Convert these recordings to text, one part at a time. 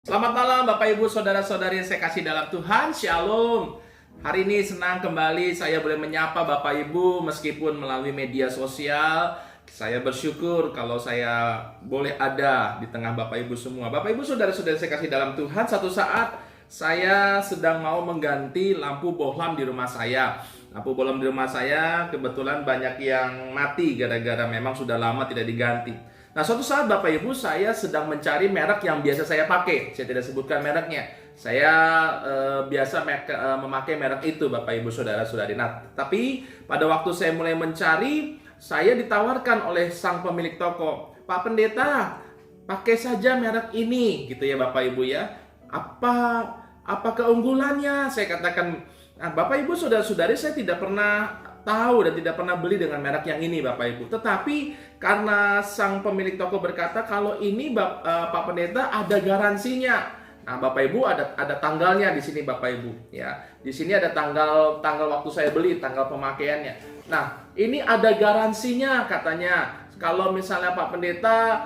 Selamat malam Bapak Ibu Saudara-saudari yang saya kasih dalam Tuhan, Shalom. Hari ini senang kembali saya boleh menyapa Bapak Ibu meskipun melalui media sosial. Saya bersyukur kalau saya boleh ada di tengah Bapak Ibu semua. Bapak Ibu Saudara-saudari saya kasih dalam Tuhan, satu saat saya sedang mau mengganti lampu bohlam di rumah saya. Lampu bohlam di rumah saya kebetulan banyak yang mati gara-gara memang sudah lama tidak diganti. Nah, suatu saat Bapak Ibu saya sedang mencari merek yang biasa saya pakai. Saya tidak sebutkan mereknya. Saya biasa memakai merek itu Bapak Ibu Saudara-saudari. Nah, tapi pada waktu saya mulai mencari, saya ditawarkan oleh sang pemilik toko, "Pak Pendeta, pakai saja merek ini," gitu ya Bapak Ibu ya. Apa keunggulannya? Saya katakan, "Nah, Bapak Ibu Saudara-saudari, saya tidak pernah tahu dan tidak pernah beli dengan merek yang ini Bapak Ibu. Tetapi karena sang pemilik toko berkata kalau ini Pak Pendeta ada garansinya." Nah, Bapak Ibu ada tanggalnya di sini Bapak Ibu ya. Di sini ada tanggal waktu saya beli, tanggal pemakaiannya. Nah, ini ada garansinya katanya. Kalau misalnya Pak Pendeta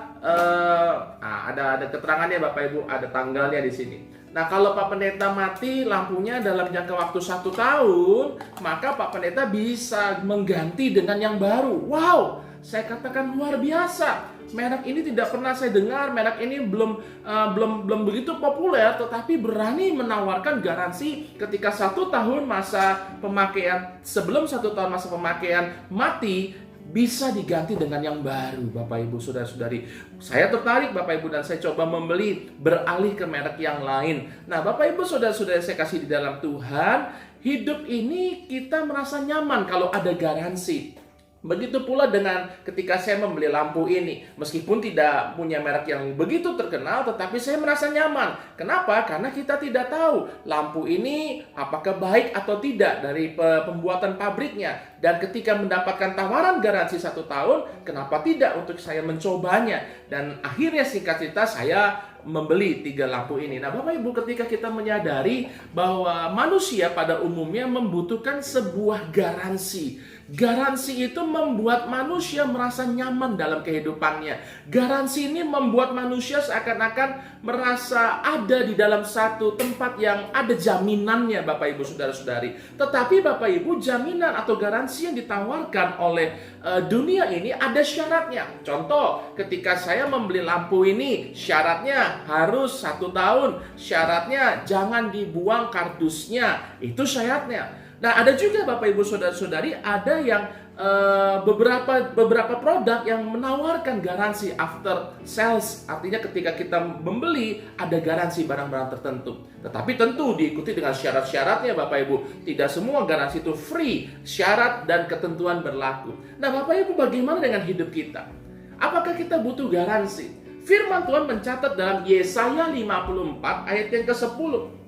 ada keterangannya Bapak Ibu, ada tanggalnya di sini. Nah, kalau Pak Pendeta mati lampunya dalam jangka waktu 1 tahun, maka Pak Pendeta bisa mengganti dengan yang baru. Wow, saya katakan luar biasa. Merek ini tidak pernah saya dengar, merek ini belum begitu populer, tetapi berani menawarkan garansi ketika 1 tahun masa pemakaian, sebelum 1 tahun masa pemakaian mati, bisa diganti dengan yang baru Bapak Ibu Saudara-saudari. Saya tertarik Bapak Ibu dan saya coba membeli, beralih ke merek yang lain. Nah, Bapak Ibu Saudara-saudari saya kasih di dalam Tuhan, hidup ini kita merasa nyaman kalau ada garansi. Begitu pula dengan ketika saya membeli lampu ini. Meskipun tidak punya merek yang begitu terkenal, tetapi saya merasa nyaman. Kenapa? Karena kita tidak tahu lampu ini apakah baik atau tidak dari pembuatan pabriknya. Dan ketika mendapatkan tawaran garansi 1 tahun, kenapa tidak untuk saya mencobanya? Dan akhirnya singkat cerita saya membeli 3 lampu ini. Nah, Bapak Ibu, ketika kita menyadari bahwa manusia pada umumnya membutuhkan sebuah garansi. Garansi itu membuat manusia merasa nyaman dalam kehidupannya. Garansi ini membuat manusia seakan-akan merasa ada di dalam satu tempat yang ada jaminannya Bapak Ibu Saudara-saudari. Tetapi Bapak Ibu, jaminan atau garansi yang ditawarkan oleh dunia ini ada syaratnya. Contoh, ketika saya membeli lampu ini, syaratnya harus 1 tahun. Syaratnya jangan dibuang kardusnya. Itu syaratnya. Nah, ada juga Bapak Ibu Saudara-saudari, ada yang beberapa produk yang menawarkan garansi after sales. Artinya ketika kita membeli ada garansi barang-barang tertentu. Tetapi tentu diikuti dengan syarat-syaratnya Bapak Ibu. Tidak semua garansi itu free, syarat dan ketentuan berlaku. Nah, Bapak Ibu, bagaimana dengan hidup kita? Apakah kita butuh garansi? Firman Tuhan mencatat dalam Yesaya 54 ayat yang ke-10.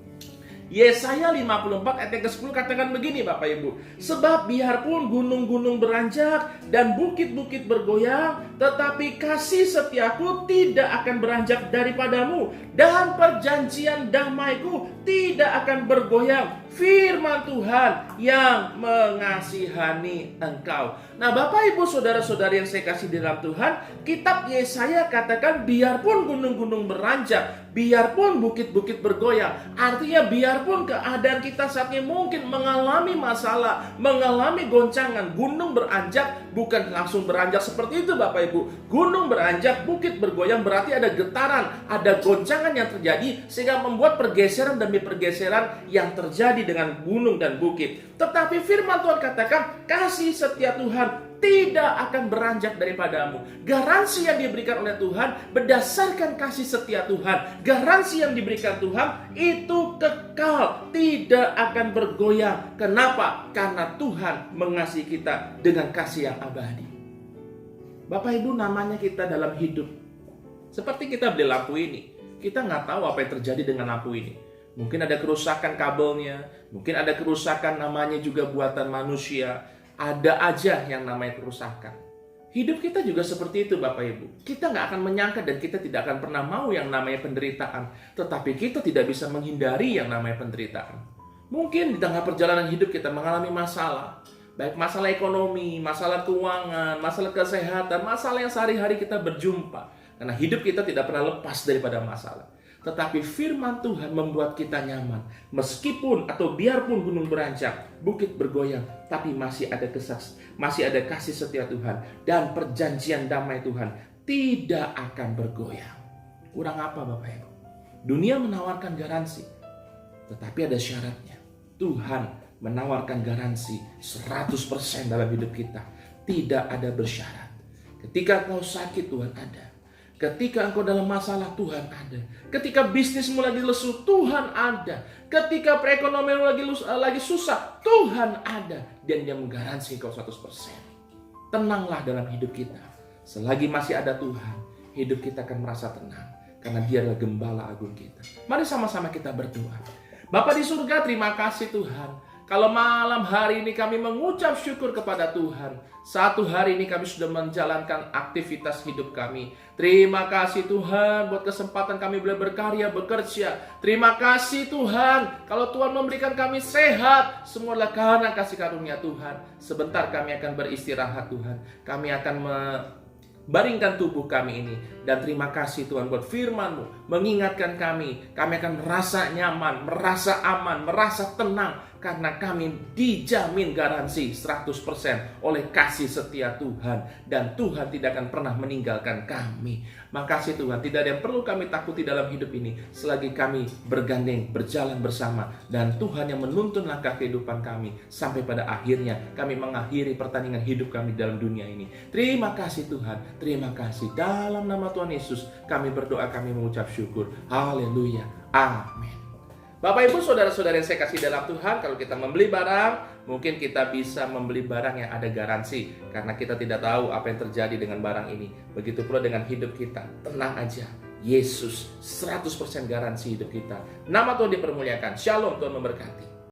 Yesaya 54 ayat yang ke-10 katakan begini Bapak Ibu. "Sebab biarpun gunung-gunung beranjak dan bukit-bukit bergoyang, tetapi kasih setiaku tidak akan beranjak daripadamu, dan perjanjian damaiku tidak akan bergoyang. Firman Tuhan yang mengasihani engkau." Nah, Bapak Ibu Saudara-saudari yang saya kasih di dalam Tuhan, kitab Yesaya katakan biarpun gunung-gunung beranjak, biarpun bukit-bukit bergoyang. Artinya biarpun keadaan kita saat ini mungkin mengalami masalah, mengalami goncangan. Gunung beranjak bukan langsung beranjak seperti itu Bapak Ibu. Gunung beranjak, bukit bergoyang berarti ada getaran, ada goncangan yang terjadi sehingga membuat pergeseran demi pergeseran yang terjadi dengan gunung dan bukit. Tetapi firman Tuhan katakan kasih setia Tuhan tidak akan beranjak daripadamu. Garansi yang diberikan oleh Tuhan berdasarkan kasih setia Tuhan. Garansi yang diberikan Tuhan itu kekal, tidak akan bergoyang. Kenapa? Karena Tuhan mengasihi kita dengan kasih yang abadi. Bapak Ibu, namanya kita dalam hidup. Seperti kita beli lampu ini, kita nggak tahu apa yang terjadi dengan lampu ini. Mungkin ada kerusakan kabelnya, mungkin ada kerusakan namanya juga buatan manusia. Ada aja yang namanya kerusakan. Hidup kita juga seperti itu Bapak Ibu. Kita nggak akan menyangka dan kita tidak akan pernah mau yang namanya penderitaan. Tetapi kita tidak bisa menghindari yang namanya penderitaan. Mungkin di tengah perjalanan hidup kita mengalami masalah. Baik masalah ekonomi, masalah keuangan, masalah kesehatan, masalah yang sehari-hari kita berjumpa. Karena hidup kita tidak pernah lepas daripada masalah. tetapi firman Tuhan membuat kita nyaman. Meskipun atau biarpun gunung beranjak, bukit bergoyang, tapi masih ada kasih setia Tuhan dan perjanjian damai Tuhan tidak akan bergoyang. Kurang apa Bapak Ibu? Dunia menawarkan garansi, tetapi ada syaratnya. Tuhan menawarkan garansi 100% dalam hidup kita. Tidak ada bersyarat. Ketika engkau sakit, Tuhan ada. Ketika engkau dalam masalah, Tuhan ada. Ketika bisnismu lagi lesu, Tuhan ada. Ketika perekonomianmu lagi susah, Tuhan ada. Dan Dia menggaransi engkau 100%. Tenanglah dalam hidup kita. Selagi masih ada Tuhan, hidup kita akan merasa tenang. Karena Dia adalah gembala agung kita. Mari sama-sama kita berdoa. Bapa di surga, terima kasih Tuhan. Kalau malam hari ini kami mengucap syukur kepada Tuhan. Satu hari ini kami sudah menjalankan aktivitas hidup kami. Terima kasih Tuhan buat kesempatan kami boleh berkarya, bekerja. Terima kasih Tuhan. Kalau Tuhan memberikan kami sehat, semua adalah karena kasih karunia Tuhan. Sebentar kami akan beristirahat Tuhan. Kami akan baringkan tubuh kami ini. Dan terima kasih Tuhan buat firman-Mu mengingatkan kami akan merasa nyaman, merasa aman, merasa tenang. Karena kami dijamin garansi 100% oleh kasih setia Tuhan. Dan Tuhan tidak akan pernah meninggalkan kami. Makasih Tuhan, tidak ada yang perlu kami takuti dalam hidup ini selagi kami bergandeng, berjalan bersama. Dan Tuhan yang menuntun langkah kehidupan kami. Sampai pada akhirnya kami mengakhiri pertandingan hidup kami dalam dunia ini. Terima kasih Tuhan, terima kasih. Dalam nama Tuhan Yesus kami berdoa, kami mengucap syukur. Haleluya, amin. Bapak Ibu saudara-saudara yang saya kasih dalam Tuhan, kalau kita membeli barang, mungkin kita bisa membeli barang yang ada garansi. Karena kita tidak tahu apa yang terjadi dengan barang ini. Begitu pula dengan hidup kita. Tenang aja, Yesus 100% garansi hidup kita. Nama Tuhan dipermuliakan. Shalom, Tuhan memberkati.